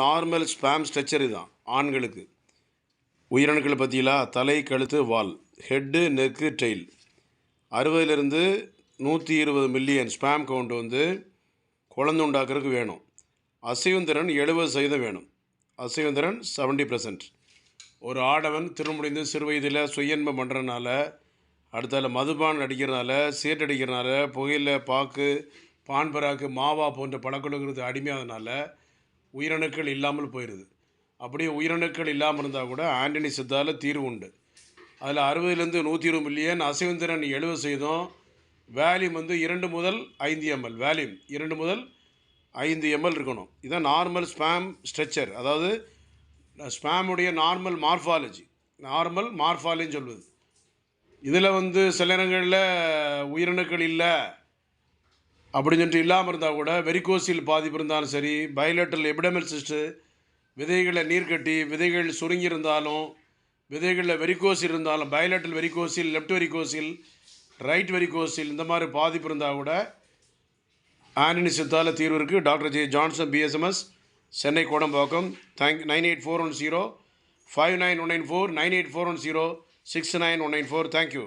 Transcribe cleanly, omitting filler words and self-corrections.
Normal spam structure இதுதான் ஆண்களுக்கு. உயிரணுக்கள் பற்றிலா தலை, கழுத்து, வால், ஹெட்டு, நெக்கு, டெயில். 60லிருந்து 120 மில்லியன் ஸ்பேம் கவுண்ட் வந்து குழந்தை உண்டாக்குறதுக்கு வேணும். அசைவுந்திறன் 70% வேணும். அசைவுந்திறன் 70%. ஒரு ஆடவன் திருமுடிந்து சிறு வயதில் சுயன்பம் பண்ணுறதுனால, அடுத்தால மதுபான் அடிக்கிறதுனால, சிகரெட் அடிக்கிறதுனால, புகையில, பாக்கு, பான்பராக்கு, மாவா போன்ற பழக்கங்களுக்கு அடிமையாகிறதுனால உயிரணுக்கள் இல்லாமல் போயிடுது. அப்படியே உயிரணுக்கள் இல்லாமல் இருந்தால் கூட ஆண்டனி சித்தால தீர்வு உண்டு. அதில் 60லேருந்து 120 மில்லியன், அசைவுந்திறன் 70%. வேல்யூம் வந்து 2 முதல் 5 ml. வேல்யூம் 2 முதல் 5 ml இருக்கணும். இதுதான் நார்மல் ஸ்பேம் ஸ்ட்ரக்சர். அதாவது ஸ்பேமுடைய நார்மல் மார்ஃபாலஜின்னு சொல்வது. இதில் வந்து சில நேரங்களில் உயிரணுக்கள் இல்லை அப்படின்னு சொல்லிட்டு இல்லாமல் இருந்தால் கூட வெரிகோசில் பாதிப்பு இருந்தாலும் சரி, பைலேட்டரல் எபிடமல் சிஸ்ட்டு, விதைகளில் நீர் கட்டி விதைகள் சுருங்கி இருந்தாலும், விதைகளில் வெரிகோசில் இருந்தாலும், bilateral varicocele, left varicocele, right varicocele, இந்த மாதிரி பாதிப்பு இருந்தால் கூட ஆண்டனி சித்தால தீர்வு இருக்குது. Doctor J Johnson, BSMS, Chennai Kodambakkam. 98410 59194 98410 69194. Thank you.